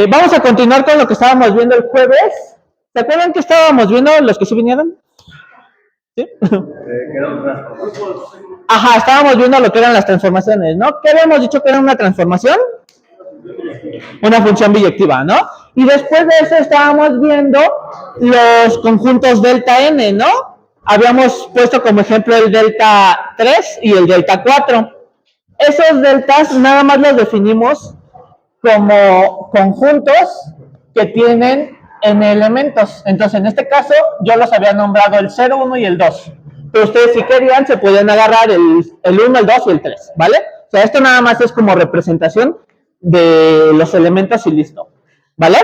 Vamos a continuar con lo que estábamos viendo el jueves. ¿Se acuerdan que estábamos viendo los que sí vinieron? ¿Sí? Ajá, estábamos viendo lo que eran las transformaciones, ¿no? ¿Qué habíamos dicho que era una transformación? Una función biyectiva, ¿no? Y después de eso estábamos viendo los conjuntos delta n, ¿no? Habíamos puesto como ejemplo el delta 3 y el delta 4. Esos deltas nada más los definimos como conjuntos que tienen n elementos. Entonces, en este caso, yo los había nombrado el 0, 1 y el 2. Pero ustedes, si querían, se podían agarrar el 1, el 2 y el 3, ¿vale? O sea, esto nada más es como representación de los elementos y listo, ¿vale?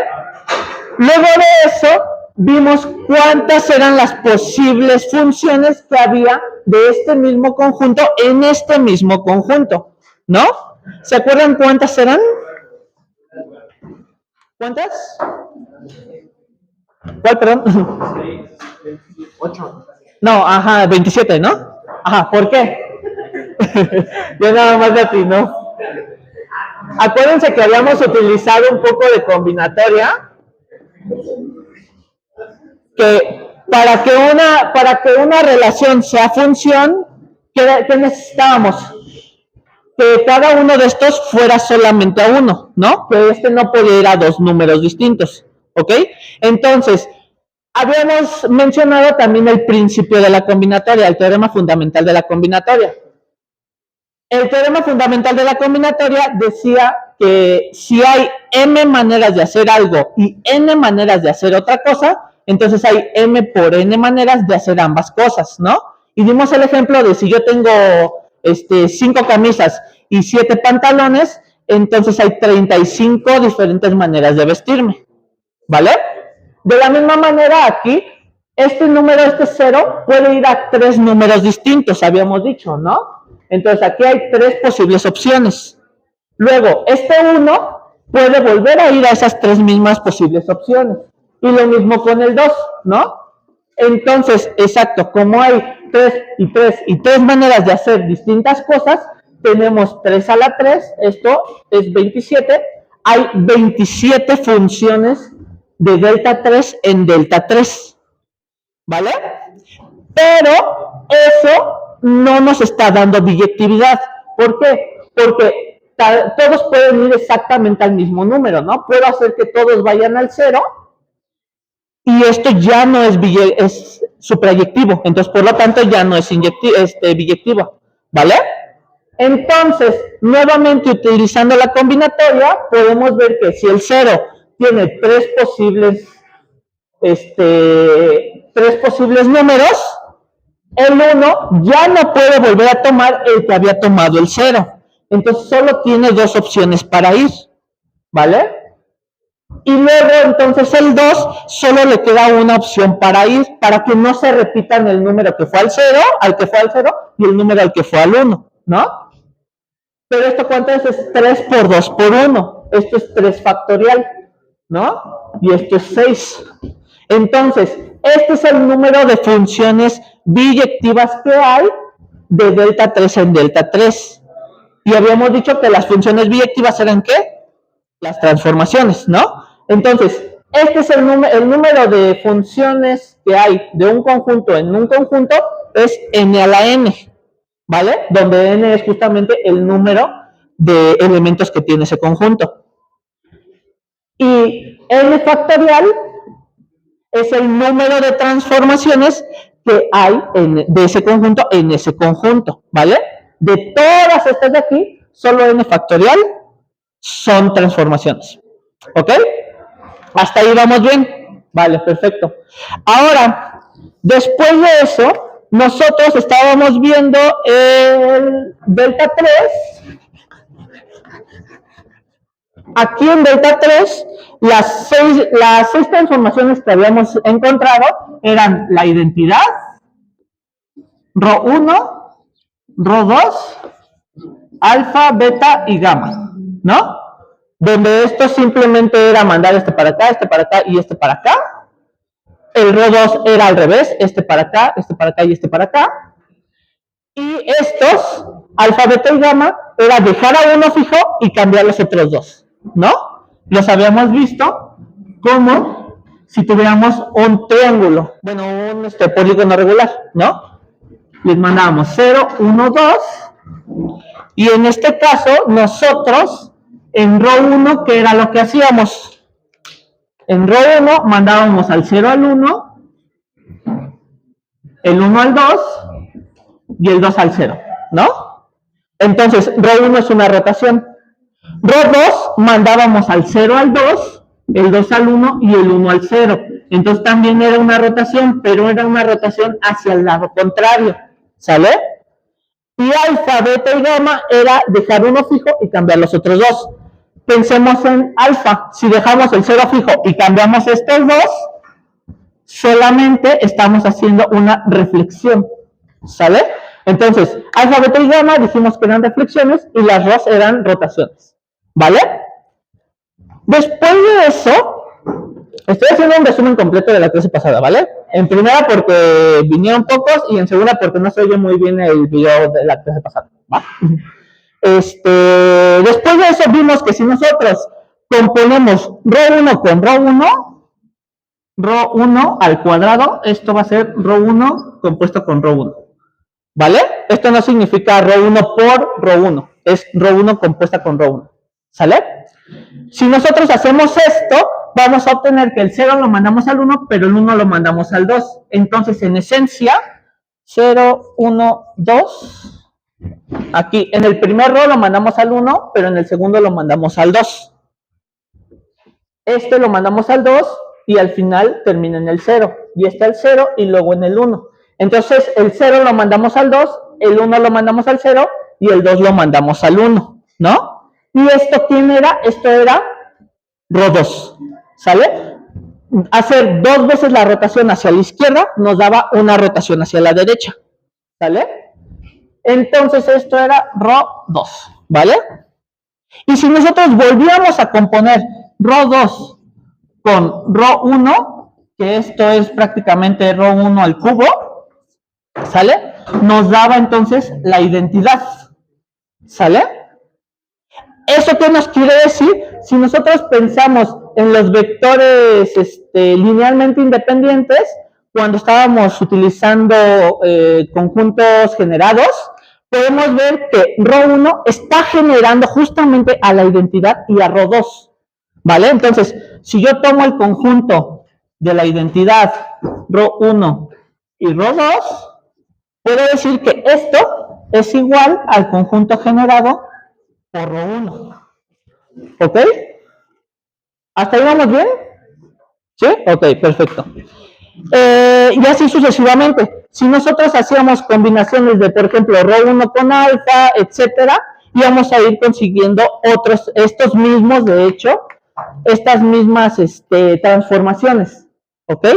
Luego de eso, vimos cuántas eran las posibles funciones que había de este mismo conjunto en este mismo conjunto, ¿no? ¿Se acuerdan cuántas eran? ¿Cuántas? ¿Cuál, perdón? 8. No, ajá, 27, ¿no? Ajá, ¿por qué? Yo nada más de atino. Acuérdense que habíamos utilizado un poco de combinatoria, que para que una relación sea función, ¿qué necesitábamos? Que cada uno de estos fuera solamente a uno, ¿no? Que este no podía ir a dos números distintos, ¿ok? Entonces, habíamos mencionado también el principio de la combinatoria, el teorema fundamental de la combinatoria. El teorema fundamental de la combinatoria decía que si hay m maneras de hacer algo y n maneras de hacer otra cosa, entonces hay m por n maneras de hacer ambas cosas, ¿no? Y dimos el ejemplo de si yo tengo 5 camisas y 7 pantalones, entonces hay 35 diferentes maneras de vestirme, ¿vale? De la misma manera aquí, este número, este 0, puede ir a 3 números distintos, habíamos dicho, ¿no? Entonces aquí hay 3 posibles opciones. Luego, este 1 puede volver a ir a esas 3 mismas posibles opciones. Y lo mismo con el 2, ¿no? Entonces, exacto, como hay 3 y 3 y 3 maneras de hacer distintas cosas, tenemos 3 a la 3, esto es 27, hay 27 funciones de delta 3 en delta 3, ¿vale? Pero eso no nos está dando biyectividad. ¿Por qué? Porque todos pueden ir exactamente al mismo número, ¿no? Puedo hacer que todos vayan al 0 y esto ya no es suprayectivo, entonces por lo tanto ya no es biyectivo, ¿vale? Entonces, nuevamente utilizando la combinatoria, podemos ver que si el 0 tiene 3 posibles números, el 1 ya no puede volver a tomar el que había tomado el 0. Entonces solo tiene 2 opciones para ir, ¿vale? Y luego entonces el 2 solo le queda una opción para ir, para que no se repitan el número que fue al 0, y el número al que fue al 1, ¿no? Pero esto ¿cuánto es? Es 3 por 2 por 1. Esto es 3 factorial, ¿no? Y esto es 6. Entonces, este es el número de funciones biyectivas que hay de delta 3 en delta 3. Y habíamos dicho que las funciones biyectivas eran ¿qué? Las transformaciones, ¿no? Entonces, este es el número de funciones que hay de un conjunto en un conjunto, es n a la n, ¿vale? Donde n es justamente el número de elementos que tiene ese conjunto. Y n factorial es el número de transformaciones que hay de ese conjunto en ese conjunto, ¿vale? De todas estas de aquí, solo n factorial son transformaciones, ¿ok? Hasta ahí vamos bien. Vale, perfecto. Ahora, después de eso, nosotros estábamos viendo el delta 3. Aquí en delta 3, las seis transformaciones que habíamos encontrado eran la identidad, ρ1, ρ2, alfa, beta y gamma, ¿no? Donde esto simplemente era mandar este para acá y este para acá. El ρ2 era al revés, este para acá y este para acá. Y estos, alfa, beta y gamma, era dejar a uno fijo y cambiar los otros dos, ¿no? los habíamos visto como si tuviéramos un triángulo, bueno, un polígono regular, ¿no? Les mandábamos 0, 1, 2, y en este caso nosotros en row 1, ¿qué era lo que hacíamos? En row 1 mandábamos al 0 al 1, el 1 al 2 y el 2 al 0, ¿no? Entonces, row 1 es una rotación. Row 2 mandábamos al 0 al 2, el 2 al 1 y el 1 al 0. Entonces también era una rotación, pero era una rotación hacia el lado contrario, ¿sale? Y alfa, beta y gamma era dejar uno fijo y cambiar los otros dos. Pensemos en alfa. Si dejamos el 0 fijo y cambiamos estos dos, solamente estamos haciendo una reflexión, ¿sale? Entonces, alfa, beta y gamma dijimos que eran reflexiones y las dos eran rotaciones, ¿vale? Después de eso, estoy haciendo un resumen completo de la clase pasada, ¿vale? En primera porque vinieron pocos y en segunda porque no se oye muy bien el video de la clase pasada, ¿va? Después de eso vimos que si nosotros componemos row 1 con row 1, row 1 al cuadrado, esto va a ser row 1 compuesto con row 1, ¿vale? Esto no significa row 1 por row 1, es row 1 compuesta con row 1, ¿sale? Si nosotros hacemos esto, vamos a obtener que el 0 lo mandamos al 1, pero el 1 lo mandamos al 2. Entonces, en esencia, 0, 1, 2. Aquí, en el primer row lo mandamos al 1, pero en el segundo lo mandamos al 2. Este lo mandamos al 2 y al final termina en el 0. Y está el 0 y luego en el 1. Entonces, el 0 lo mandamos al 2, el 1 lo mandamos al 0 y el 2 lo mandamos al 1, ¿no? ¿Y esto quién era? Esto era row 2, ¿sale? Hacer dos veces la rotación hacia la izquierda nos daba una rotación hacia la derecha, ¿sale? Entonces esto era row 2, ¿vale? Y si nosotros volvíamos a componer row 2 con row 1, que esto es prácticamente row 1 al cubo, ¿sale? Nos daba entonces la identidad, ¿sale? ¿Eso qué nos quiere decir? Si nosotros pensamos en los vectores linealmente independientes, cuando estábamos utilizando conjuntos generados, podemos ver que row 1 está generando justamente a la identidad y a row 2, ¿vale? Entonces, si yo tomo el conjunto de la identidad row 1 y row 2, puedo decir que esto es igual al conjunto generado por row 1. ¿Ok? ¿Hasta ahí vamos bien? ¿Sí? Ok, perfecto. Y así sucesivamente. Si nosotros hacíamos combinaciones de, por ejemplo, row 1 con alfa, etcétera, íbamos a ir consiguiendo otros, estos mismos, de hecho, estas mismas transformaciones. ¿Ok?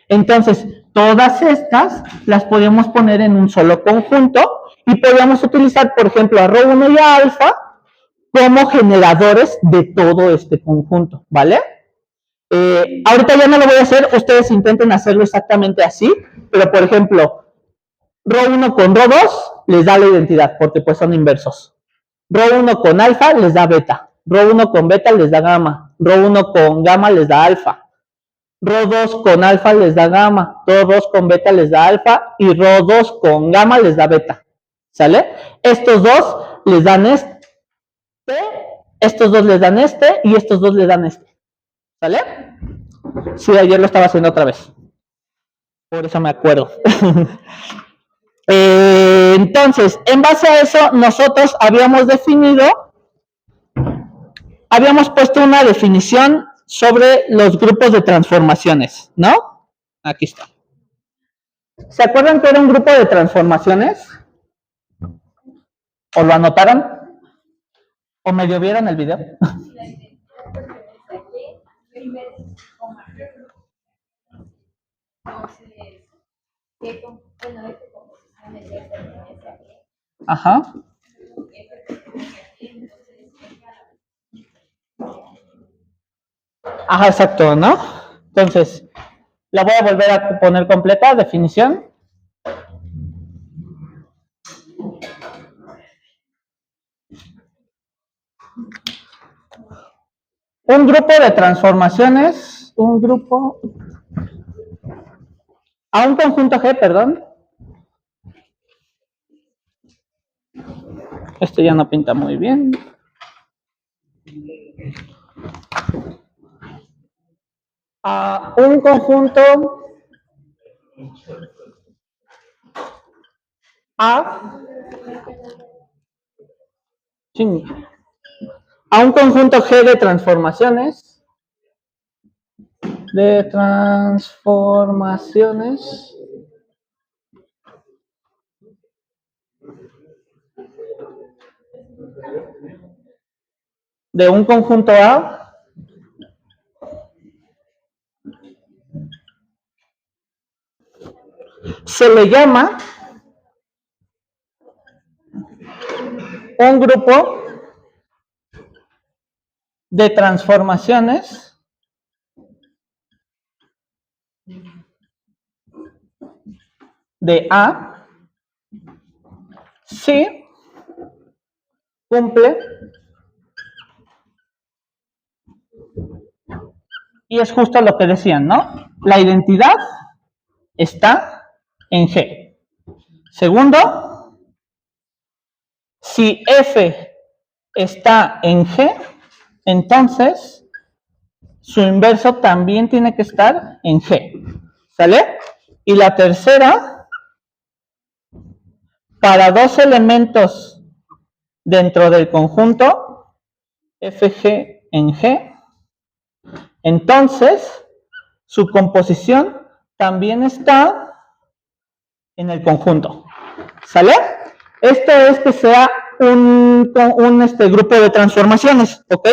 Entonces, todas estas las podíamos poner en un solo conjunto y podíamos utilizar, por ejemplo, a row 1 y a alfa como generadores de todo este conjunto, ¿vale? Ahorita ya no lo voy a hacer, ustedes intenten hacerlo exactamente así, pero por ejemplo, row 1 con row 2 les da la identidad, porque pues son inversos. Row 1 con alfa les da beta, row 1 con beta les da gamma, row 1 con gamma les da alfa, row 2 con alfa les da gamma, row 2 con beta les da alfa y row 2 con gamma les da beta, ¿sale? Estos dos les dan estos dos les dan y estos dos les dan ¿sale? Sí, ayer lo estaba haciendo otra vez. Por eso me acuerdo. Entonces, en base a eso, nosotros habíamos puesto una definición sobre los grupos de transformaciones, ¿no? Aquí está. ¿Se acuerdan que era un grupo de transformaciones? ¿O lo anotaron? ¿O medio vieron el video? Ajá. Ajá, exacto, ¿no? Entonces, la voy a volver a poner completa, definición. Un grupo de transformaciones, a un conjunto G, perdón. Esto ya no pinta muy bien. A un conjunto A, a un conjunto G de transformaciones, de un conjunto A se le llama un grupo de transformaciones de A si cumple, y es justo lo que decían, ¿no? La identidad está en G. Segundo, si F está en G, entonces su inverso también tiene que estar en G. ¿Sale? Y la tercera, para dos elementos dentro del conjunto FG en G, entonces su composición también está en el conjunto. ¿Sale? Esto es que sea un grupo de transformaciones, ¿ok?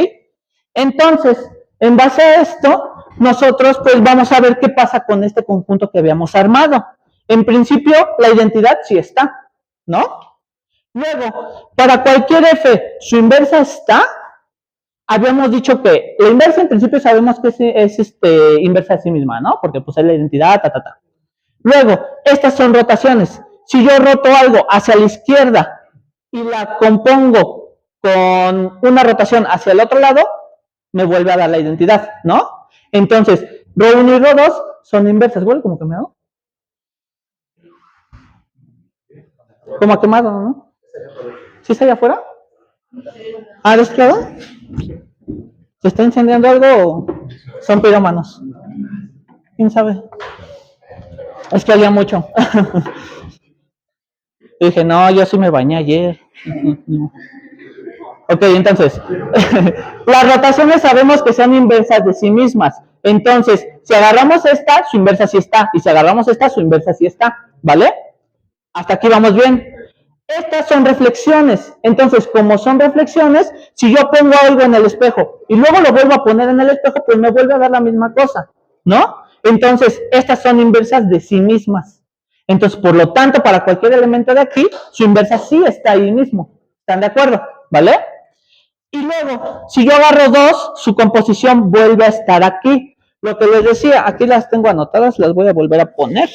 Entonces, en base a esto, nosotros pues vamos a ver qué pasa con este conjunto que habíamos armado. En principio, la identidad sí está, ¿no? Luego, para cualquier f, su inversa está. Habíamos dicho que la inversa en principio sabemos que es inversa de sí misma, ¿no? Porque pues es la identidad, Luego, estas son rotaciones. Si yo roto algo hacia la izquierda y la compongo con una rotación hacia el otro lado, me vuelve a dar la identidad, ¿no? Entonces, ρ1 y ρ2 son inversas. Huele como quemado. Como quemado, ¿no? ¿Sí está allá afuera? ¿Ah, de este lado? ¿Se está incendiando algo o son pirómanos? ¿Quién sabe? Es que había mucho. Y dije, no, yo sí me bañé ayer. Ok, entonces, las rotaciones sabemos que son inversas de sí mismas. Entonces, si agarramos esta, su inversa sí está. Y si agarramos esta, su inversa sí está. ¿Vale? Hasta aquí vamos bien. Estas son reflexiones. Entonces, como son reflexiones, si yo pongo algo en el espejo y luego lo vuelvo a poner en el espejo, pues me vuelve a dar la misma cosa, ¿no? Entonces, estas son inversas de sí mismas. Entonces, por lo tanto, para cualquier elemento de aquí, su inversa sí está ahí mismo. ¿Están de acuerdo? ¿Vale? Y luego, si yo agarro 2, su composición vuelve a estar aquí. Lo que les decía, aquí las tengo anotadas, las voy a volver a poner.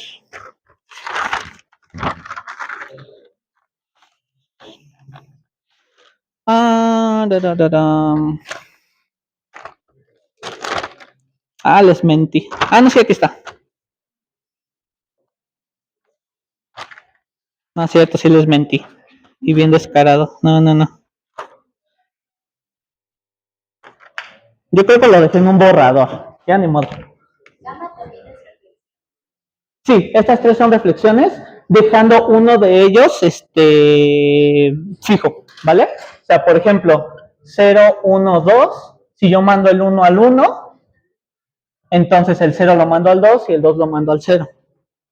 Les mentí. No sé, aquí está. No es cierto, sí les mentí. Y bien descarado. No. Yo creo que lo dejé en un borrador. Ya ni modo. Sí, estas tres son reflexiones, dejando uno de ellos fijo, ¿vale? O sea, por ejemplo, 0, 1, 2. Si yo mando el 1 al 1, entonces el 0 lo mando al 2 y el 2 lo mando al 0.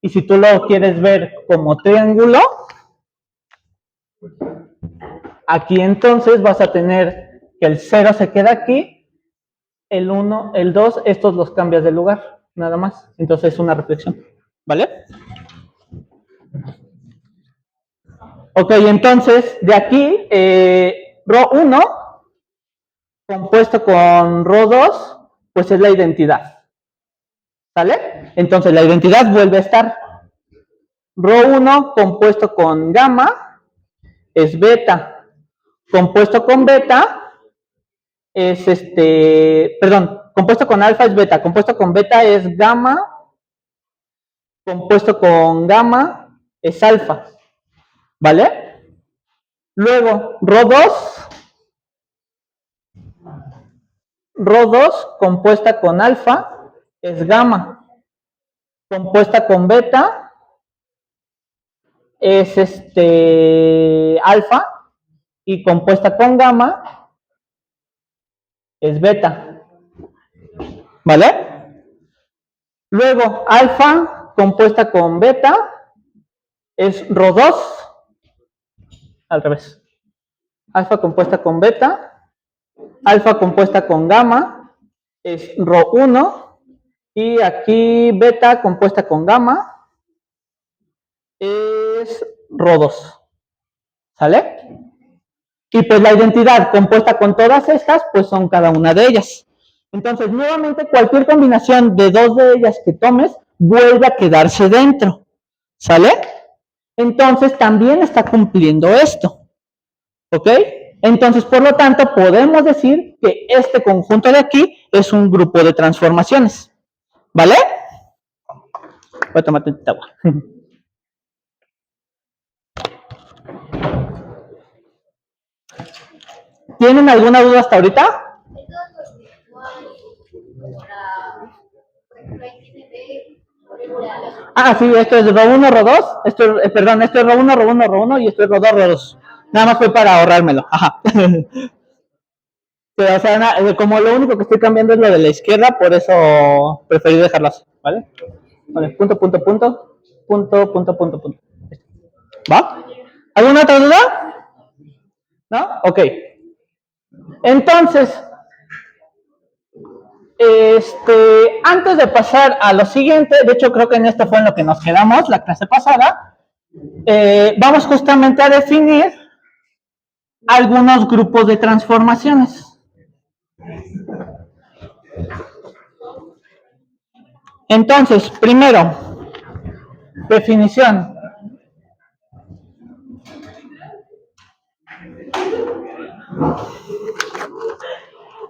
Y si tú lo quieres ver como triángulo, aquí entonces vas a tener que el 0 se queda aquí, el 1, el 2, estos los cambias de lugar, nada más. Entonces es una reflexión, ¿vale? Ok, entonces de aquí, ρ1 compuesto con ρ2, pues es la identidad, ¿sale? Entonces la identidad vuelve a estar. ρ1 compuesto con gamma es beta, compuesto con beta es compuesto con alfa es beta, compuesto con beta es gamma, compuesto con gamma es alfa, ¿vale? Luego, Rho2 compuesta con alfa es gamma, compuesta con beta es alfa y compuesta con gamma es beta, ¿vale? Luego, alfa compuesta con beta es Rho2, al revés. Alfa compuesta con beta, alfa compuesta con gamma es Rho1 y aquí beta compuesta con gamma es Rho2, ¿sale? Y pues la identidad compuesta con todas estas, pues son cada una de ellas. Entonces, nuevamente, cualquier combinación de dos de ellas que tomes, vuelve a quedarse dentro, ¿sale? Entonces, también está cumpliendo esto, ¿ok? Entonces, por lo tanto, podemos decir que este conjunto de aquí es un grupo de transformaciones, ¿vale? Voy a tomar tantita agua. ¿Tienen alguna duda hasta ahorita? Ah, sí, esto es Rho1, Rho2, esto es Rho1, Rho1, Rho1 y esto es Rho2, Rho2. Nada más fue para ahorrármelo. Ajá. Pero, o sea, como lo único que estoy cambiando es lo de la izquierda, por eso preferí dejarlo así, ¿vale? Vale, punto, punto, punto, punto, punto, punto, punto. ¿Va? ¿Alguna otra duda? ¿No? Ok. Entonces, antes de pasar a lo siguiente, de hecho creo que en esto fue en lo que nos quedamos la clase pasada, vamos justamente a definir algunos grupos de transformaciones. Entonces, primero, definición.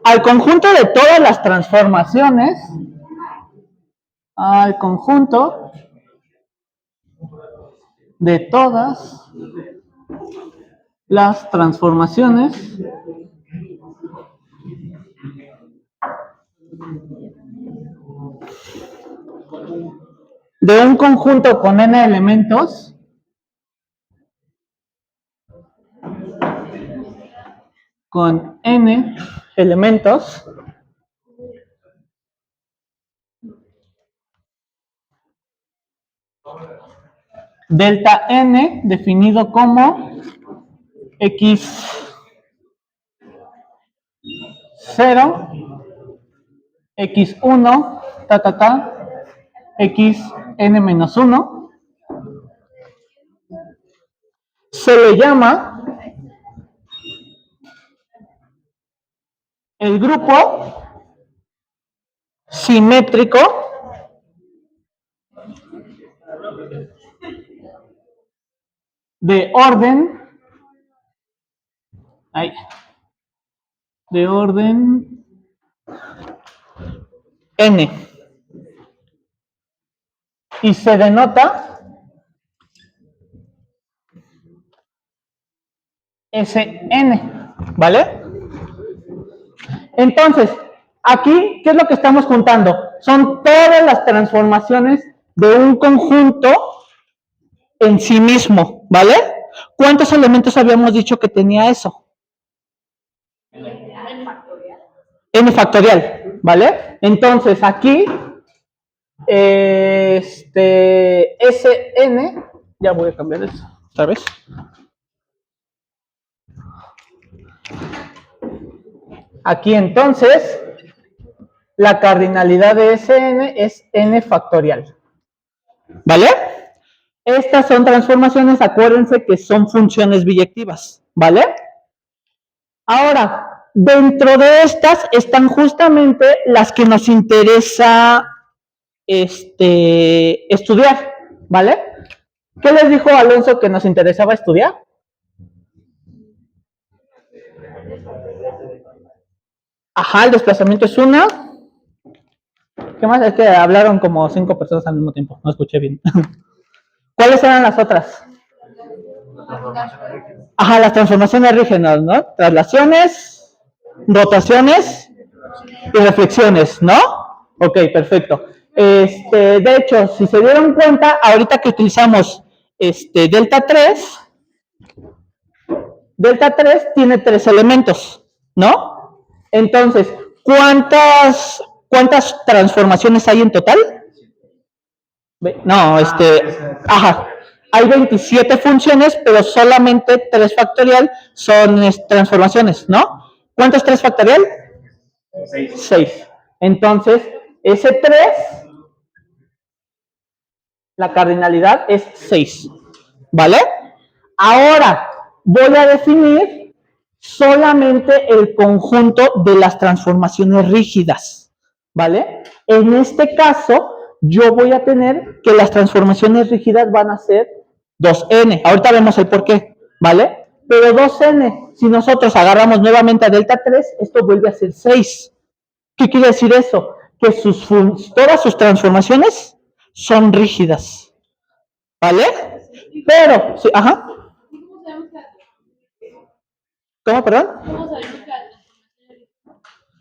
Al conjunto de todas las transformaciones, al conjunto de todas las transformaciones de un conjunto con n elementos, delta n definido como x0, x1, xn-1, se le llama el grupo simétrico de orden n y se denota Sn, ¿vale? Entonces, aquí, ¿qué es lo que estamos juntando? Son todas las transformaciones de un conjunto en sí mismo, ¿vale? ¿Cuántos elementos habíamos dicho que tenía eso? N factorial, ¿vale? Entonces, aquí, Sn, ya voy a cambiar eso, otra vez. Aquí entonces, la cardinalidad de Sn es n factorial, ¿vale? Estas son transformaciones, acuérdense que son funciones biyectivas, ¿vale? Ahora, dentro de estas están justamente las que nos interesa estudiar, ¿vale? ¿Qué les dijo Alonso que nos interesaba estudiar? Ajá, el desplazamiento es una. ¿Qué más? Es que hablaron como 5 personas al mismo tiempo. No escuché bien. ¿Cuáles eran las otras? Ajá, las transformaciones rígidas, ¿no? Traslaciones, rotaciones y reflexiones, ¿no? Ok, perfecto. De hecho, si se dieron cuenta, ahorita que utilizamos delta 3 tiene 3 elementos, ¿no? Entonces, ¿cuántas transformaciones hay en total? No, ajá, hay 27 funciones, pero solamente 3 factorial son transformaciones, ¿no? ¿Cuánto es 3 factorial? 6. Entonces, ese 3, la cardinalidad es 6, ¿vale? Ahora voy a definir solamente el conjunto de las transformaciones rígidas, ¿vale? En este caso, yo voy a tener que las transformaciones rígidas van a ser 2n. Ahorita vemos el por qué, ¿vale? Pero 2n, si nosotros agarramos nuevamente a delta 3, esto vuelve a ser 6. ¿Qué quiere decir eso? Que todas sus transformaciones son rígidas, ¿vale? Pero, sí, ajá. ¿Cómo, perdón?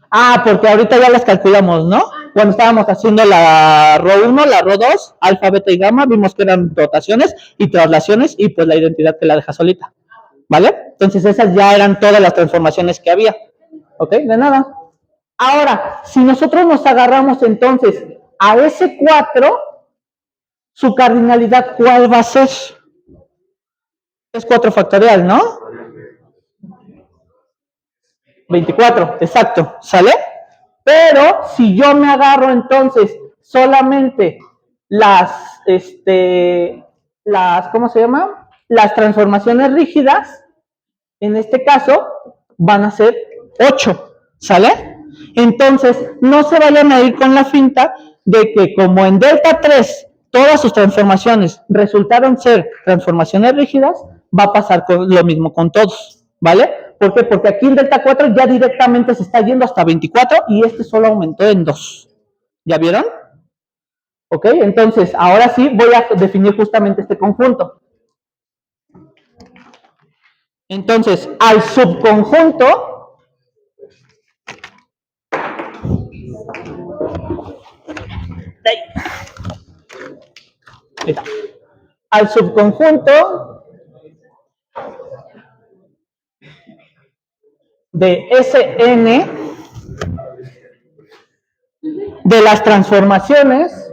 Ah, porque ahorita ya las calculamos, ¿no? Cuando estábamos haciendo la ρ1, la ρ2, alfa, beta y gamma, vimos que eran rotaciones y traslaciones y pues la identidad que la deja solita, ¿vale? Entonces esas ya eran todas las transformaciones que había, ¿ok? De nada. Ahora, si nosotros nos agarramos entonces a ese 4, su cardinalidad, ¿cuál va a ser? Es 4 factorial, ¿no? 24, exacto, ¿sale? Pero si yo me agarro entonces solamente ¿cómo se llama? Las transformaciones rígidas, en este caso, van a ser 8, ¿sale? Entonces, no se vayan a ir con la finta de que como en delta 3 todas sus transformaciones resultaron ser transformaciones rígidas, va a pasar lo mismo con todos, ¿vale? ¿Por qué? Porque aquí en delta 4 ya directamente se está yendo hasta 24 y este solo aumentó en 2. ¿Ya vieron? ¿Ok? Entonces, ahora sí voy a definir justamente este conjunto. Entonces, al subconjunto al subconjunto de Sn de las transformaciones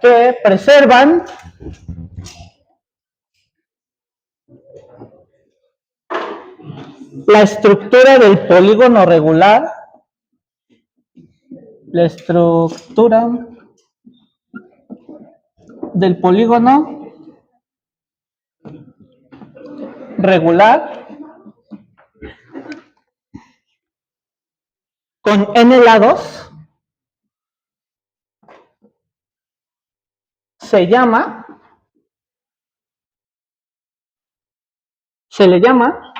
que preservan la estructura del polígono regular, la estructura del polígono regular con n lados se le llama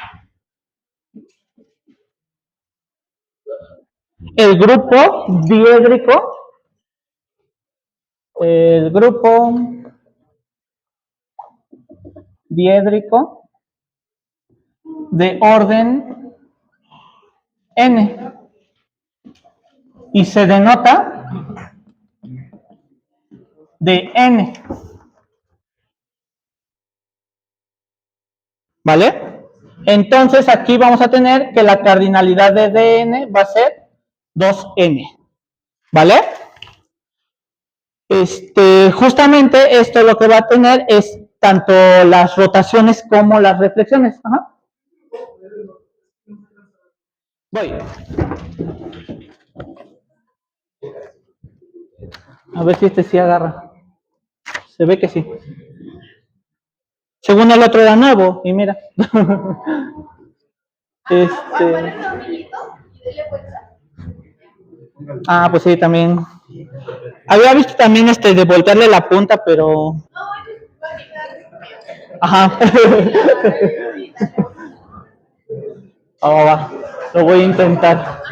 el grupo diédrico de orden n y se denota de n, ¿vale? Entonces aquí vamos a tener que la cardinalidad de dn va a ser 2n, ¿vale? Justamente esto lo que va a tener es tanto las rotaciones como las reflexiones. Ajá. Voy. A ver si este sí agarra. Se ve que sí. Según el otro era nuevo, y mira. Ah, pues sí, también. Había visto también de voltearle la punta, pero... Ajá. Oh, va. Lo voy a intentar.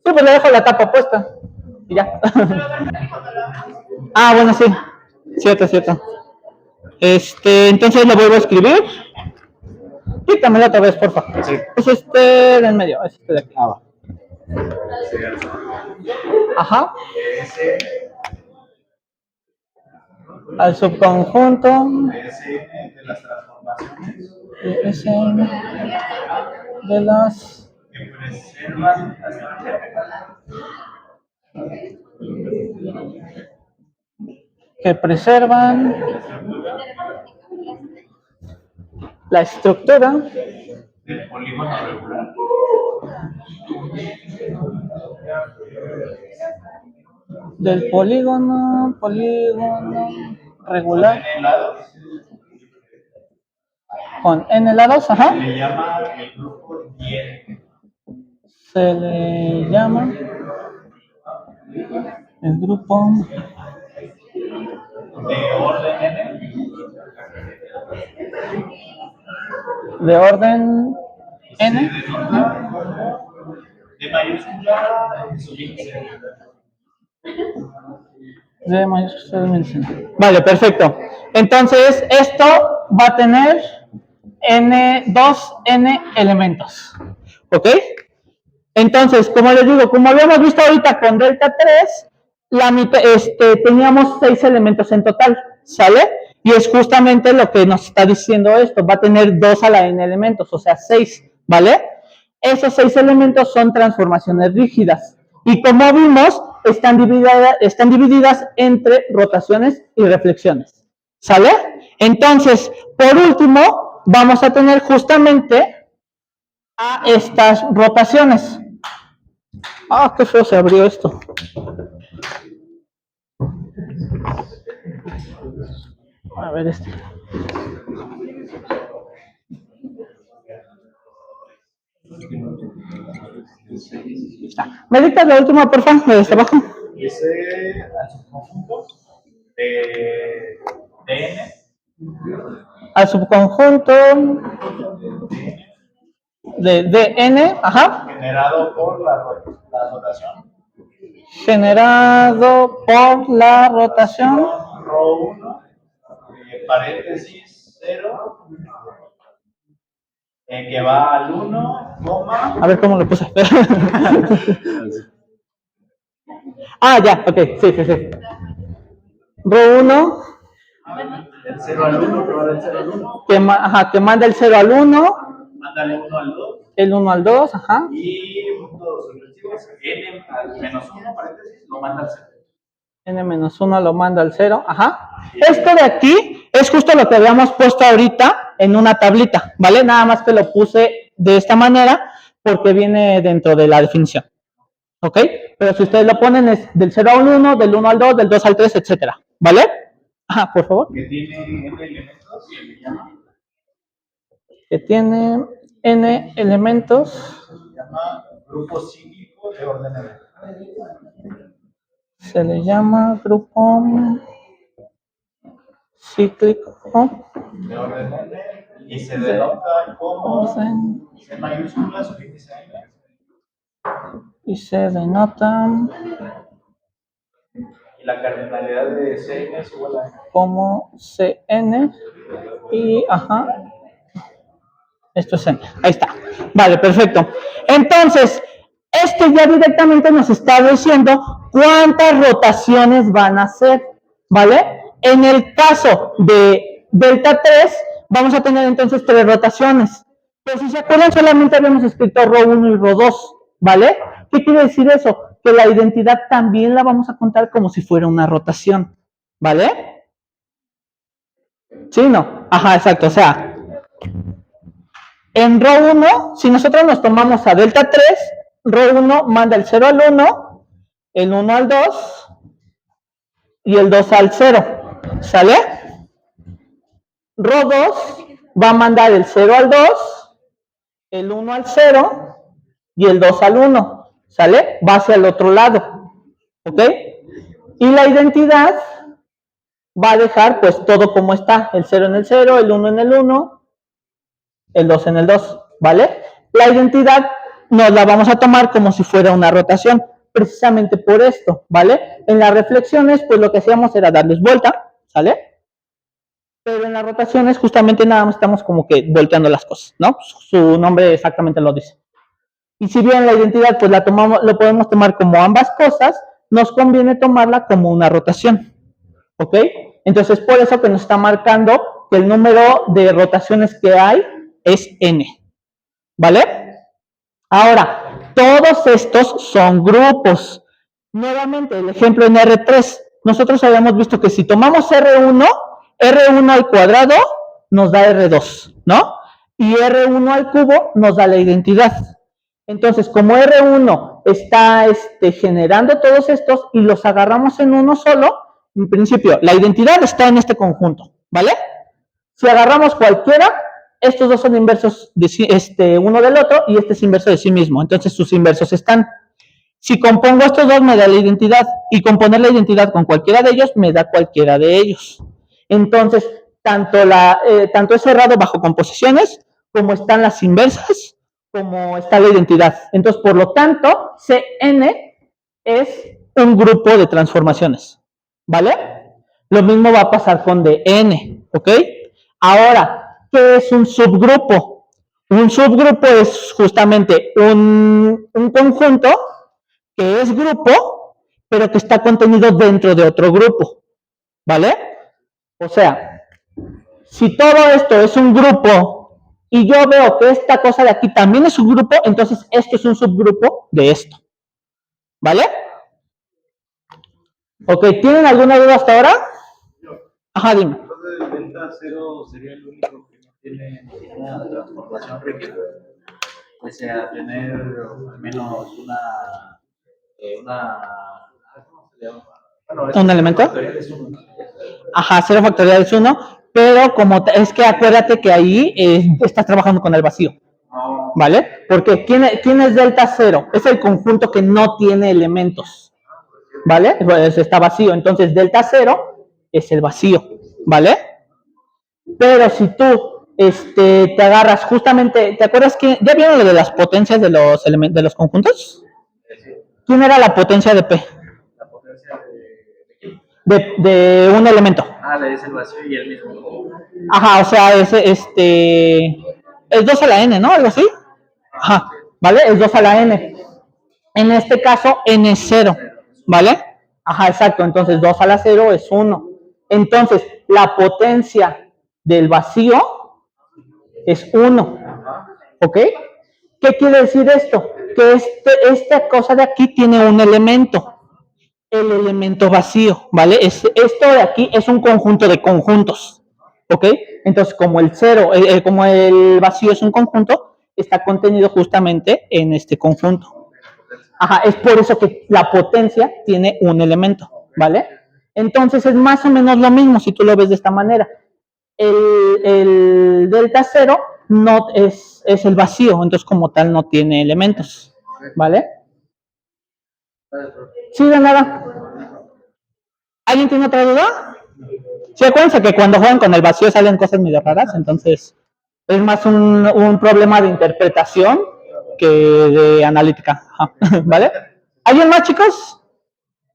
Sí, pues le dejo la tapa puesta. Y ya. Ah, bueno, sí. Cierto, cierto. Entonces lo vuelvo a escribir. Quítamelo otra vez, porfa. Sí. Es de en medio, es de aquí. Ah, va. Ajá. Al subconjunto. Sn de las que preservan la estructura del polígono regular. Del polígono regular. Con n lados, ajá. Se le llama el grupo N. Se le llama el grupo de orden N. De orden N. De mayúscula subíndice. De mayúscula subíndice. Vale, perfecto. Entonces, esto va a tener N elementos. ¿Ok? Entonces, como les digo, como habíamos visto ahorita con delta 3, teníamos 6 elementos en total, ¿sale? Y es justamente lo que nos está diciendo esto, va a tener 2 a la n elementos, o sea, 6, ¿vale? Esos 6 elementos son transformaciones rígidas. Y como vimos, están divididas entre rotaciones y reflexiones, ¿sale? Entonces, por último, vamos a tener justamente a estas rotaciones. Ah, qué feo se abrió esto. A ver ¿Me dictas la última, por favor? ¿De abajo? Dice al subconjunto de N. Al subconjunto de Dn, ajá. Generado por la rotación. Generado por la rotación. Rho 1, paréntesis 0, que va al 1, coma. A ver cómo lo puse. Ah, ya, ok, sí. Rho 1. Del 0 al 1, que va del 0 al 1. Que manda el 0 al 1. Manda el 1 al 2. El 1 al 2, ajá. Y puntos sucesivos, n al menos 1, paréntesis, lo manda al 0. N menos 1 lo manda al 0, ajá. Esto de aquí es justo lo que habíamos puesto ahorita en una tablita, ¿vale? Nada más que lo puse de esta manera porque viene dentro de la definición, ¿ok? Pero si ustedes lo ponen es del 0 al 1, del 1 al 2, del 2 al 3, etcétera, ¿vale? Ajá, por favor. Que tiene n elementos, se le llama. Que tiene n elementos. Se llama grupo cíclico de orden N. Se le llama grupo cíclico de orden N y se denota como C mayúscula subíndice N. Y se denota y la cardinalidad de Cn es igual a como Cn y ajá. Esto es N. Ahí está. Vale, perfecto. Entonces, ya directamente nos está diciendo cuántas rotaciones van a hacer, ¿vale? En el caso de delta 3, vamos a tener entonces 3 rotaciones. Pero si se acuerdan, solamente habíamos escrito Rho 1 y Rho 2, ¿vale? ¿Qué quiere decir eso? Que la identidad también la vamos a contar como si fuera una rotación, ¿vale? ¿Sí, no? Ajá, exacto, o sea, en Rho 1, si nosotros nos tomamos a delta 3, Rho 1 manda el 0 al 1, el 1 al 2 y el 2 al 0, ¿sale? Rho 2 va a mandar el 0 al 2 el 1 al 0 y el 2 al 1, ¿sale? Va hacia el otro lado, ¿ok? Y la identidad va a dejar pues todo como está, el 0 en el 0, el 1 en el 1, el 2 en el 2, ¿vale? La identidad nos la vamos a tomar como si fuera una rotación, precisamente por esto, ¿vale? En las reflexiones pues lo que hacíamos era darles vuelta, ¿sale? Pero en las rotaciones justamente nada más estamos como que volteando las cosas, ¿no? Su nombre exactamente lo dice. Y si bien la identidad pues la tomamos, lo podemos tomar como ambas cosas, nos conviene tomarla como una rotación, ¿ok? Entonces por eso que nos está marcando que el número de rotaciones que hay es n, ¿vale? Ahora, todos estos son grupos. Nuevamente, el ejemplo en R3, nosotros habíamos visto que si tomamos R1, R1 al cuadrado nos da R2, ¿no? Y R1 al cubo nos da la identidad. Entonces, como R1 está generando todos estos y los agarramos en uno solo, en principio, la identidad está en este conjunto, ¿vale? Si agarramos cualquiera, estos dos son inversos de uno del otro y este es inverso de sí mismo. Entonces, sus inversos están. Si compongo estos dos, me da la identidad. Y componer la identidad con cualquiera de ellos, me da cualquiera de ellos. Entonces, tanto es cerrado bajo composiciones, como están las inversas, como está la identidad. Entonces, por lo tanto, Cn es un grupo de transformaciones, ¿vale? Lo mismo va a pasar con Dn, ¿ok? Ahora, ¿qué es un subgrupo? Un subgrupo es justamente un conjunto que es grupo, pero que está contenido dentro de otro grupo, ¿vale? O sea, si todo esto es un grupo y yo veo que esta cosa de aquí también es un grupo, entonces esto es un subgrupo de esto, ¿vale? Ok, ¿tienen alguna duda hasta ahora? Ajá, dime. Entonces, el delta 0 sería el único que no tiene una transformación rígida, pese a tener al menos ¿cómo se llama? Bueno, ¿Un elemento? factorial es 1. Ajá, 0 factorial es 1, pero es que acuérdate que ahí estás trabajando con el vacío, ¿vale? Porque ¿quién es delta 0? Es el conjunto que no tiene elementos, ¿vale? Pues está vacío, entonces delta 0 es el vacío, ¿vale? Pero si tú te agarras justamente, ¿te acuerdas que ya vieron lo de las potencias de los conjuntos? ¿Quién era la potencia de P? La potencia De un elemento. es el vacío y el mismo. Ajá, o sea, es 2 a la n, ¿no? Algo así. Ajá, ¿vale? Es 2 a la n. En este caso, n es 0, ¿vale? Ajá, exacto. Entonces, 2 a la 0 es 1. Entonces, la potencia del vacío es 1. ¿Ok? ¿Qué quiere decir esto? Que esta cosa de aquí tiene un elemento. El elemento vacío, ¿vale? Esto de aquí es un conjunto de conjuntos. ¿Ok? Entonces, como el 0, como el vacío es un conjunto, está contenido justamente en este conjunto. Ajá, es por eso que la potencia tiene un elemento, ¿vale? Entonces es más o menos lo mismo si tú lo ves de esta manera. El delta 0 no es el vacío, entonces como tal no tiene elementos, ¿vale? Sí, de nada. ¿Alguien tiene otra duda? Sí, acuérdense que cuando juegan con el vacío salen cosas medio raras, entonces es más un problema de interpretación que de analítica, ¿vale? ¿Alguien más, chicos?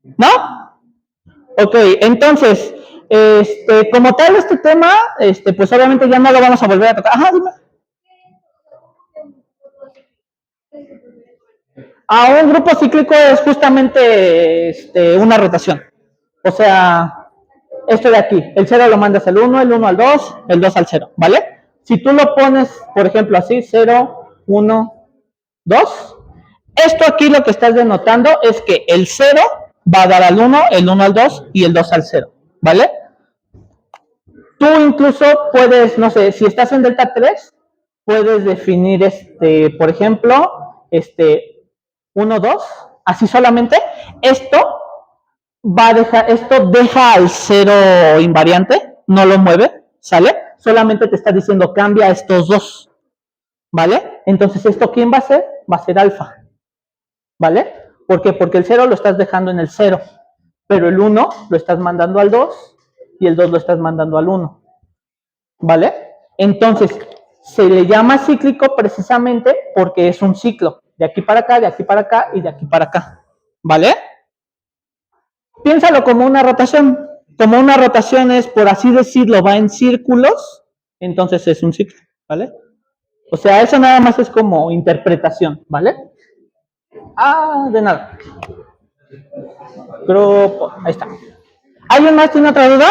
¿No? Ok, entonces, como tal este tema, pues obviamente ya no lo vamos a volver a tocar. Ajá, dime. Un grupo cíclico es justamente una rotación. O sea, esto de aquí, el 0 lo mandas al 1, el 1 al 2, el 2 al 0, ¿vale? Si tú lo pones, por ejemplo, así, 0, 1, 2, esto aquí lo que estás denotando es que el 0 va a dar al 1, el 1 al 2 y el 2 al 0, ¿vale? Tú incluso puedes, no sé, si estás en delta 3, puedes definir, por ejemplo, 1, 2, así solamente. Esto deja al 0 invariante, no lo mueve, ¿sale? Solamente te está diciendo cambia estos dos, ¿vale? Entonces, ¿esto quién va a ser? Va a ser alfa, ¿vale? ¿Por qué? Porque el 0 lo estás dejando en el 0, pero el 1 lo estás mandando al 2 y el 2 lo estás mandando al 1, ¿vale? Entonces, se le llama cíclico precisamente porque es un ciclo, de aquí para acá, de aquí para acá y de aquí para acá, ¿vale? Piénsalo como una rotación. Como una rotación es, por así decirlo, va en círculos, entonces es un ciclo, ¿vale? O sea, eso nada más es como interpretación, ¿vale? Ah, de nada. Grupo, ahí está. ¿Alguien más tiene otra duda?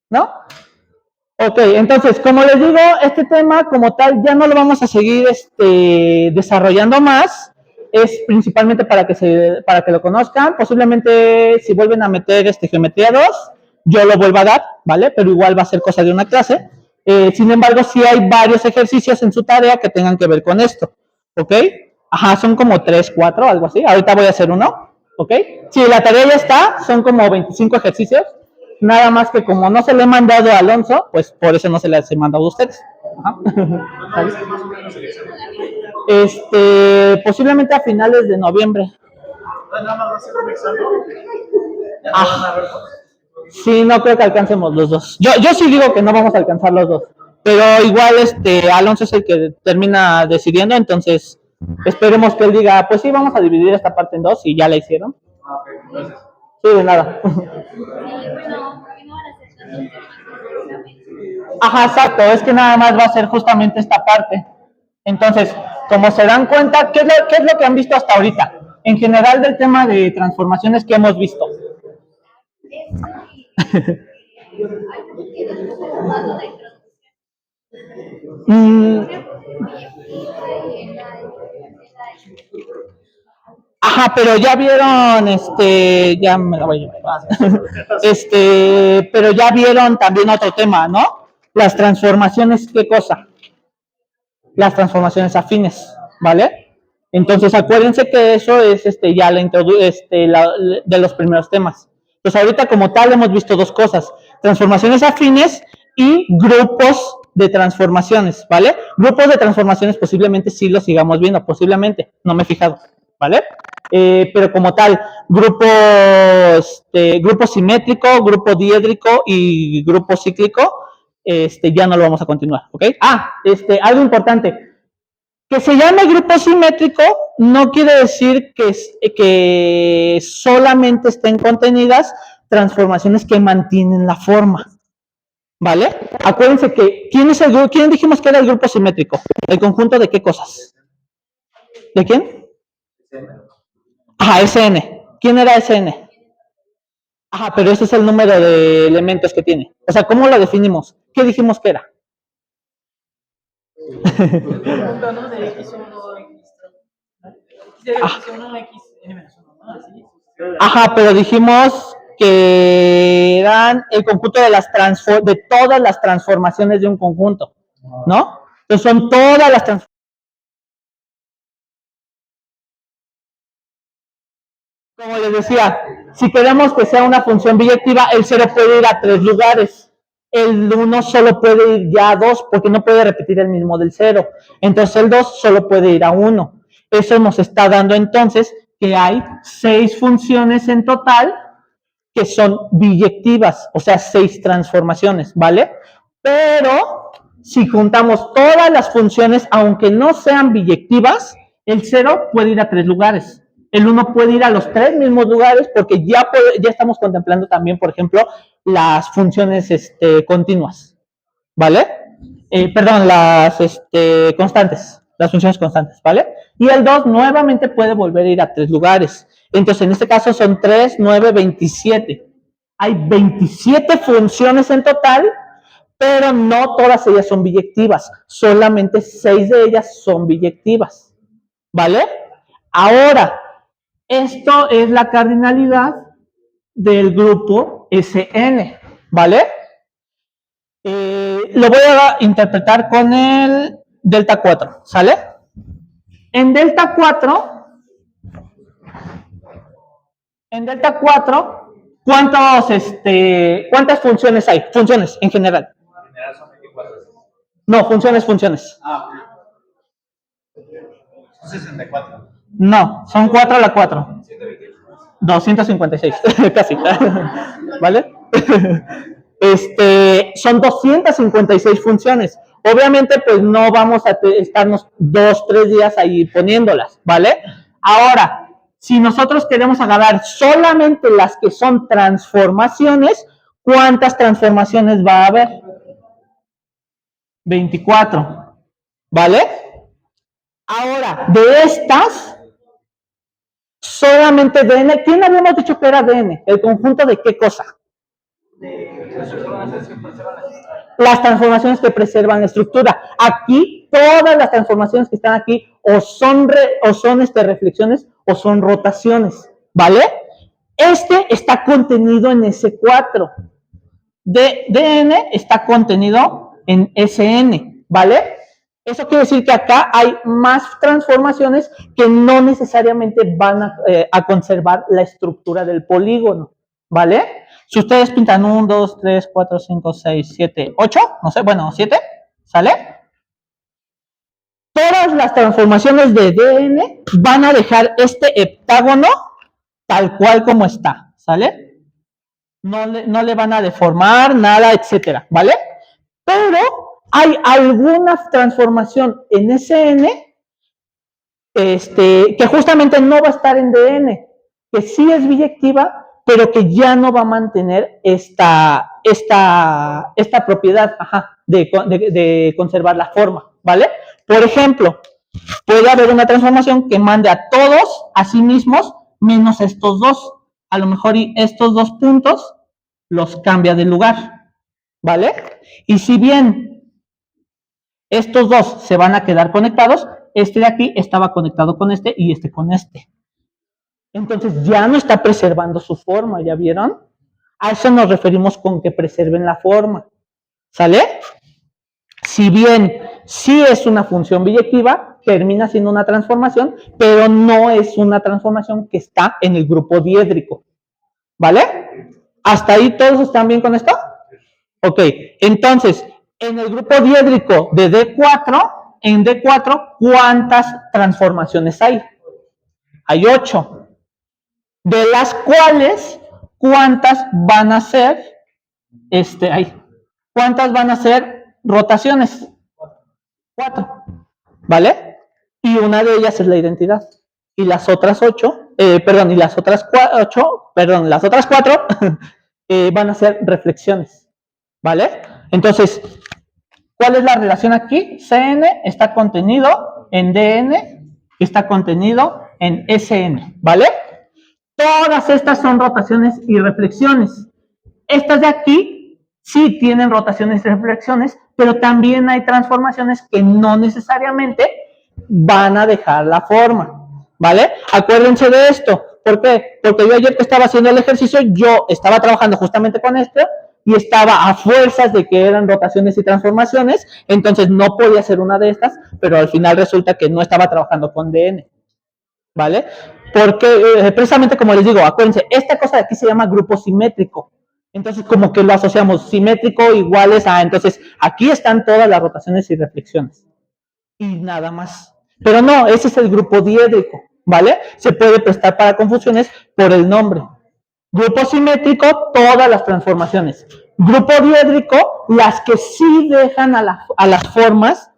¿No? Ok, entonces, como les digo, este tema como tal ya no lo vamos a seguir desarrollando más. Es principalmente para que lo conozcan. Posiblemente si vuelven a meter geometría 2, yo lo vuelvo a dar, ¿vale? Pero igual va a ser cosa de una clase. Sin embargo, sí hay varios ejercicios en su tarea que tengan que ver con esto, ¿ok? Ajá, son como 3, 4, algo así. Ahorita voy a hacer uno, ¿ok? Sí, la tarea ya está, son como 25 ejercicios. Nada más que como no se le he mandado a Alonso, pues por eso no se les he mandado a ustedes. Ajá. Posiblemente a finales de noviembre. Ah, sí, no creo que alcancemos los dos. Yo sí digo que no vamos a alcanzar los dos. Pero igual Alonso es el que termina decidiendo, entonces esperemos que él diga, pues sí, vamos a dividir esta parte en dos y ya la hicieron. Sí, de nada. Ajá, exacto, es que nada más va a ser justamente esta parte. Entonces, como se dan cuenta, ¿qué es lo que han visto hasta ahorita? En general del tema de transformaciones que hemos visto. Ajá, pero ya vieron, ya me la voy a llevar. Pero ya vieron también otro tema, ¿no? Las transformaciones, ¿qué cosa? Las transformaciones afines, ¿vale? Entonces acuérdense que eso es ya de los primeros temas. Pues ahorita como tal hemos visto dos cosas, transformaciones afines y grupos de transformaciones, ¿vale? Grupos de transformaciones posiblemente sí los sigamos viendo, posiblemente, no me he fijado, ¿vale? Pero como tal, grupo simétrico, grupo diédrico y grupo cíclico, ya no lo vamos a continuar, ¿ok? Algo importante, que se llame grupo simétrico no quiere decir que solamente estén contenidas transformaciones que mantienen la forma, ¿vale? Acuérdense que, ¿quién dijimos que era el grupo simétrico? ¿El conjunto de qué cosas? ¿De quién? Ajá, SN. ¿Quién era SN? Ajá, pero ese es el número de elementos que tiene. O sea, ¿cómo lo definimos? ¿Qué dijimos que era? Ajá, pero dijimos que eran el conjunto de todas las transformaciones de un conjunto, ¿no? Entonces son todas las transformaciones. Como les decía, si queremos que sea una función biyectiva, el 0 puede ir a 3 lugares. El 1 solo puede ir ya a 2 porque no puede repetir el mismo del 0. Entonces el 2 solo puede ir a 1. Eso nos está dando entonces que hay 6 funciones en total que son biyectivas, o sea, 6 transformaciones, ¿vale? Pero si juntamos todas las funciones, aunque no sean biyectivas, el 0 puede ir a 3 lugares. El 1 puede ir a los 3 mismos lugares porque ya estamos contemplando también, por ejemplo, las funciones continuas, ¿vale? Perdón, las constantes, las funciones constantes, ¿vale? Y el 2 nuevamente puede volver a ir a 3 lugares. Entonces, en este caso son 3, 9, 27. Hay 27 funciones en total, pero no todas ellas son biyectivas. Solamente 6 de ellas son biyectivas, ¿vale? Ahora, esto es la cardinalidad del grupo SN, ¿vale? Lo voy a interpretar con el delta 4, ¿sale? En delta 4, ¿cuántas funciones hay? Funciones en general. En general son 24. No, funciones. 64. No, son 4 a la 4. 256, casi. ¿Vale? Son 256 funciones. Obviamente, pues no vamos a estarnos 2, 3 días ahí poniéndolas, ¿vale? Ahora, si nosotros queremos agarrar solamente las que son transformaciones, ¿cuántas transformaciones va a haber? 24, ¿vale? Ahora, de estas, solamente DN, ¿quién habíamos dicho que era DN? ¿El conjunto de qué cosa? Las transformaciones que preservan la estructura. Aquí, todas las transformaciones que están aquí o son reflexiones o son rotaciones, ¿vale? Está contenido en S4. DN está contenido en SN, ¿vale? Eso quiere decir que acá hay más transformaciones que no necesariamente van a conservar la estructura del polígono, ¿vale? Si ustedes pintan 1, 2, 3, 4, 5, 6, 7, 8, no sé, bueno, 7, ¿sale? Todas las transformaciones de DN van a dejar este heptágono tal cual como está, ¿sale? No le van a deformar nada, etcétera, ¿vale? Pero hay alguna transformación en SN que justamente no va a estar en DN, que sí es biyectiva, pero que ya no va a mantener esta propiedad de conservar la forma, ¿vale? Por ejemplo, puede haber una transformación que mande a todos a sí mismos menos estos dos. A lo mejor estos dos puntos los cambia de lugar, ¿vale? Y si bien estos dos se van a quedar conectados, este de aquí estaba conectado con este y este con este. Entonces ya no está preservando su forma, ¿ya vieron? A eso nos referimos con que preserven la forma, ¿sale? Si bien sí es una función biyectiva, termina siendo una transformación, pero no es una transformación que está en el grupo diédrico, ¿vale? ¿Hasta ahí todos están bien con esto? Ok, entonces, en el grupo diédrico de D4, en D4, ¿cuántas transformaciones hay? Hay 8, de las cuales, ¿cuántas van a ser, cuántas van a ser rotaciones? 4, ¿vale? Y una de ellas es la identidad. Y las otras 8, y las otras 4 van a ser reflexiones, ¿vale? Entonces, ¿cuál es la relación aquí? CN está contenido en DN, está contenido en SN, ¿vale? Todas estas son rotaciones y reflexiones. Estas de aquí sí tienen rotaciones y reflexiones, pero también hay transformaciones que no necesariamente van a dejar la forma, ¿vale? Acuérdense de esto. ¿Por qué? Porque yo ayer que estaba haciendo el ejercicio, yo estaba trabajando justamente con esto y estaba a fuerzas de que eran rotaciones y transformaciones, entonces no podía ser una de estas, pero al final resulta que no estaba trabajando con DN, ¿vale? Porque precisamente como les digo, acuérdense, esta cosa de aquí se llama grupo simétrico. Entonces como que lo asociamos simétrico iguales a, entonces aquí están todas las rotaciones y reflexiones. Y nada más. Pero no, ese es el grupo diédrico, ¿vale? Se puede prestar para confusiones por el nombre. Grupo simétrico, todas las transformaciones. Grupo diédrico, las que sí dejan a las formas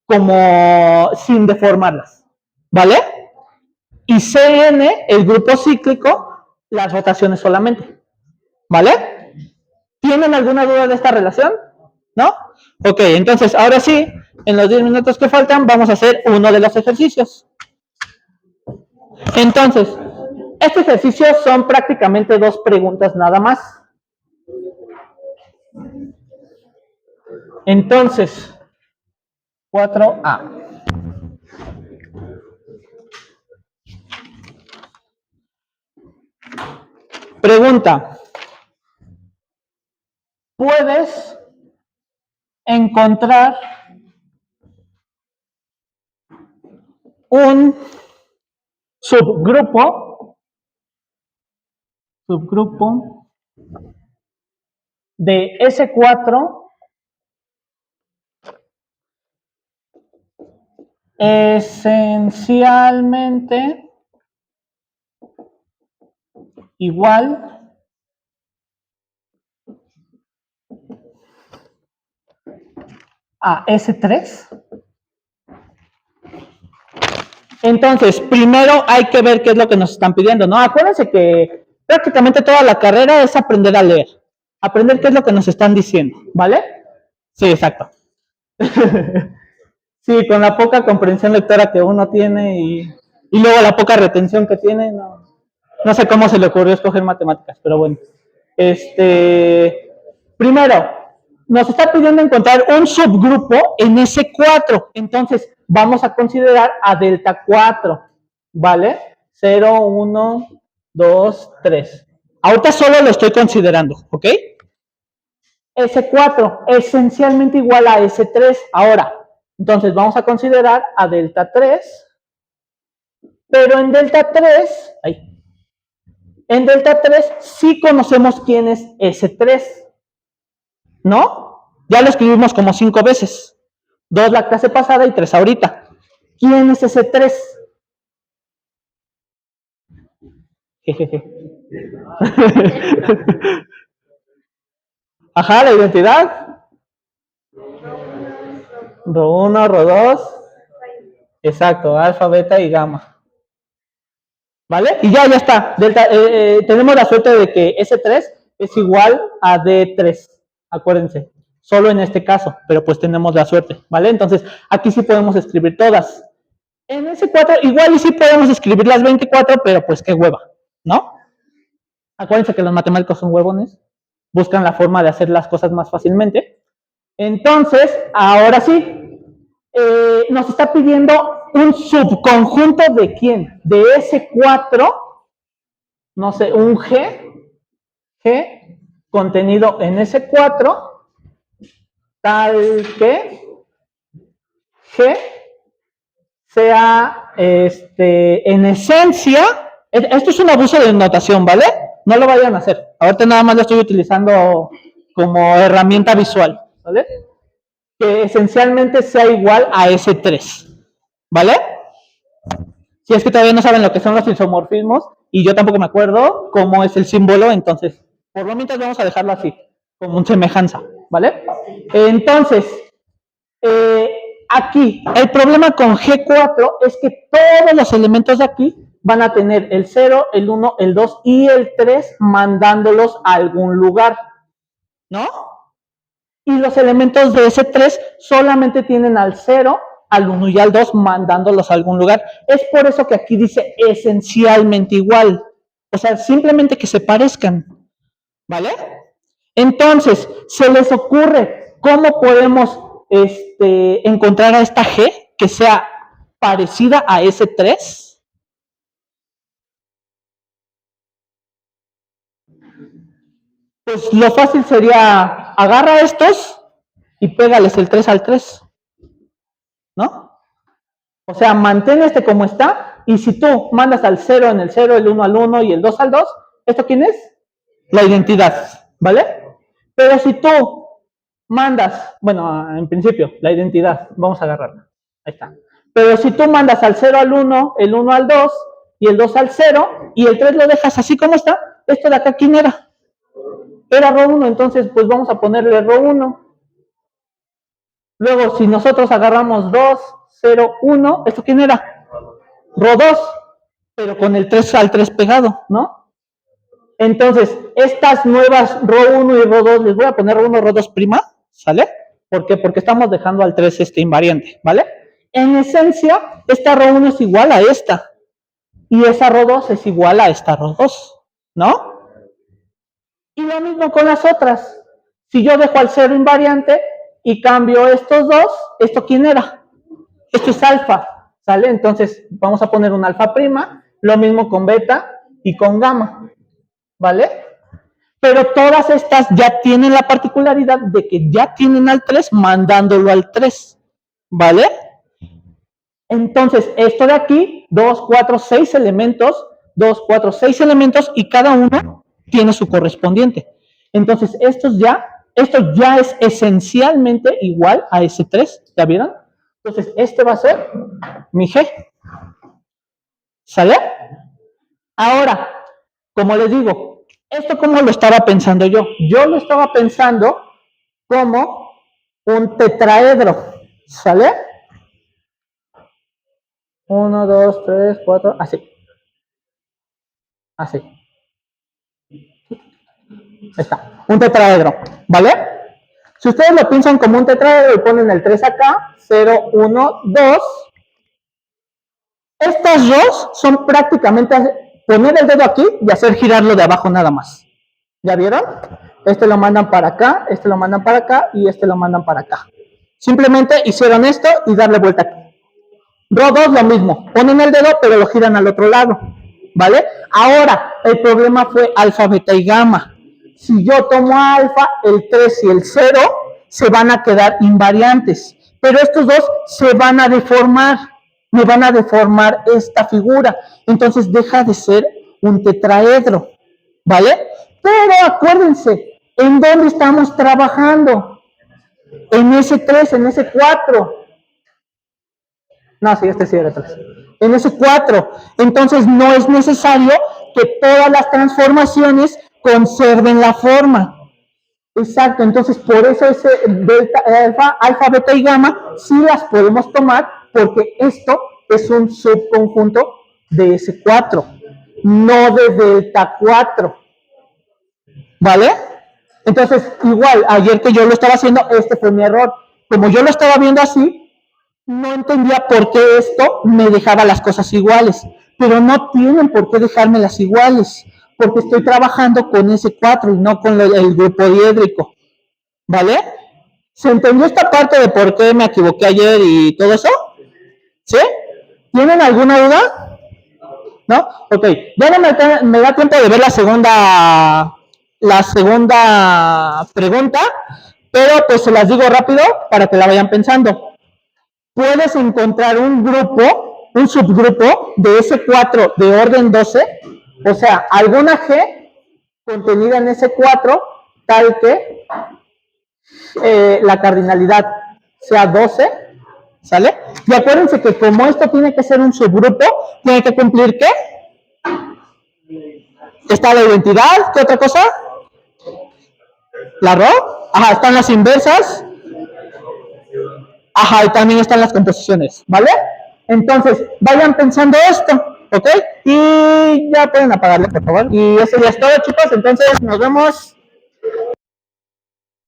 como sin deformarlas, ¿vale? Y CN, el grupo cíclico, las rotaciones solamente, ¿vale? ¿Tienen alguna duda de esta relación? ¿No? Ok, entonces ahora sí, en los 10 minutos que faltan, vamos a hacer uno de los ejercicios. Entonces, este ejercicio son prácticamente 2 preguntas nada más. Entonces, 4A. Pregunta. ¿Puedes encontrar un subgrupo de S4 esencialmente igual a S3. Entonces, primero hay que ver qué es lo que nos están pidiendo, ¿no? Acuérdense que prácticamente toda la carrera es aprender a leer, aprender qué es lo que nos están diciendo, ¿vale? Sí, exacto. Sí, con la poca comprensión lectora que uno tiene y luego la poca retención que tiene, no sé cómo se le ocurrió escoger matemáticas, pero bueno. Primero, nos está pidiendo encontrar un subgrupo en S4, entonces vamos a considerar a delta 4, ¿vale? 0, 1, 2, 3. Ahorita solo lo estoy considerando, ¿ok? S4, esencialmente igual a S3. Ahora, entonces vamos a considerar a delta 3, pero en delta 3, en delta 3 sí conocemos quién es S3, ¿no? Ya lo escribimos como 5 veces. 2 la clase pasada y 3 ahorita. ¿Quién es S3? Jejeje. Ajá, la identidad. Rho1, Rho2. Exacto, alfa, beta y gamma. ¿Vale? Y ya está. Delta, tenemos la suerte de que S3 es igual a D3. Acuérdense. Solo en este caso, pero pues tenemos la suerte, ¿vale? Entonces, aquí sí podemos escribir todas. En S4 igual y sí podemos escribir las 24, pero pues qué hueva, ¿no? Acuérdense que los matemáticos son huevones. Buscan la forma de hacer las cosas más fácilmente. Entonces, ahora sí, nos está pidiendo un subconjunto de ¿quién? De S4, no sé, un G contenido en S4, tal que G sea, en esencia, esto es un abuso de notación, ¿vale? No lo vayan a hacer. Ahorita nada más lo estoy utilizando como herramienta visual, ¿vale? Que esencialmente sea igual a S3, ¿vale? Si es que todavía no saben lo que son los isomorfismos, y yo tampoco me acuerdo cómo es el símbolo, entonces, por lo menos vamos a dejarlo así, como un semejanza, ¿vale? Entonces, aquí, el problema con G4 es que todos los elementos de aquí van a tener el 0, el 1, el 2 y el 3 mandándolos a algún lugar, ¿no? Y los elementos de ese 3 solamente tienen al 0, al 1 y al 2 mandándolos a algún lugar. Es por eso que aquí dice esencialmente igual. O sea, simplemente que se parezcan, ¿vale? Entonces, ¿se les ocurre cómo podemos encontrar a esta G que sea parecida a ese 3? Pues lo fácil sería, agarra estos y pégales el 3 al 3, ¿no? O sea, mantén como está, y si tú mandas al 0 en el 0, el 1 al 1 y el 2 al 2, ¿esto quién es? La identidad, ¿vale? Pero si tú mandas, bueno, en principio, la identidad, vamos a agarrarla, ahí está. Pero si tú mandas al 0 al 1, el 1 al 2 y el 2 al 0 y el 3 lo dejas así como está, esto de acá, ¿quién era? Era Rho1, entonces pues vamos a ponerle Rho1. Luego, si nosotros agarramos 2, 0, 1, ¿esto quién era? Rho2, pero con el 3 al 3 pegado, ¿no? Entonces, estas nuevas Rho1 y Rho2, les voy a poner Rho1, Rho2', ¿sale? ¿Por qué? Porque estamos dejando al 3 invariante, ¿vale? En esencia, esta Rho1 es igual a esta, y esa Rho2 es igual a esta Rho2, ¿no? Y lo mismo con las otras. Si yo dejo al 0 invariante y cambio estos dos, ¿esto quién era? Esto es alfa, ¿sale? Entonces vamos a poner un alfa prima, lo mismo con beta y con gamma, ¿vale? Pero todas estas ya tienen la particularidad de que ya tienen al 3 mandándolo al 3, ¿vale? Entonces, esto de aquí, 2, 4, 6 elementos, 2, 4, 6 elementos y cada uno tiene su correspondiente. Entonces, esto ya es esencialmente igual a S3, ¿ya vieron? Entonces, este va a ser mi G. ¿Sale? Ahora, como les digo, ¿esto cómo lo estaba pensando yo? Yo lo estaba pensando como un tetraedro. ¿Sale? 1, 2, 3, 4, así. Así. Está. Un tetraedro. ¿Vale? Si ustedes lo piensan como un tetraedro y ponen el 3 acá, 0, 1, 2. Estas dos son prácticamente poner el dedo aquí y hacer girarlo de abajo nada más. ¿Ya vieron? Este lo mandan para acá, este lo mandan para acá y este lo mandan para acá. Simplemente hicieron esto y darle vuelta aquí. Rho2 lo mismo, ponen el dedo pero lo giran al otro lado. ¿Vale? Ahora, el problema fue alfa, beta y gamma. Si yo tomo alfa, el 3 y el 0 se van a quedar invariantes. Pero estos dos se van a deformar. Me van a deformar esta figura. Entonces deja de ser un tetraedro. ¿Vale? Pero acuérdense, ¿en dónde estamos trabajando? En ese 3, en ese 4. No, sí, este sí era 3. En ese 4. Entonces no es necesario que todas las transformaciones conserven la forma. Exacto, entonces por eso ese delta, alfa, beta y gamma sí las podemos tomar porque esto es un subconjunto de ese 4, no de delta 4. ¿Vale? Entonces, igual, ayer que yo lo estaba haciendo, este fue mi error. Como yo lo estaba viendo así, no entendía por qué esto me dejaba las cosas iguales. Pero no tienen por qué dejármelas iguales, porque estoy trabajando con ese 4 y no con el grupo diédrico. ¿Vale? ¿Se entendió esta parte de por qué me equivoqué ayer y todo eso? ¿Sí? ¿Tienen alguna duda? ¿No? Ok, ya no me da tiempo de ver la segunda pregunta, pero pues se las digo rápido para que la vayan pensando. Puedes encontrar un grupo, un subgrupo de S4 de orden 12, o sea, alguna G contenida en S4, tal que la cardinalidad sea 12, ¿sale? Y acuérdense que como esto tiene que ser un subgrupo, tiene que cumplir ¿qué? Está la identidad, ¿qué otra cosa? La Rho, ajá, están las inversas, ajá, y también están las composiciones, ¿vale? Entonces, vayan pensando esto, ¿ok? Y ya pueden apagarle, por favor. Y eso ya es todo, chicos, entonces nos vemos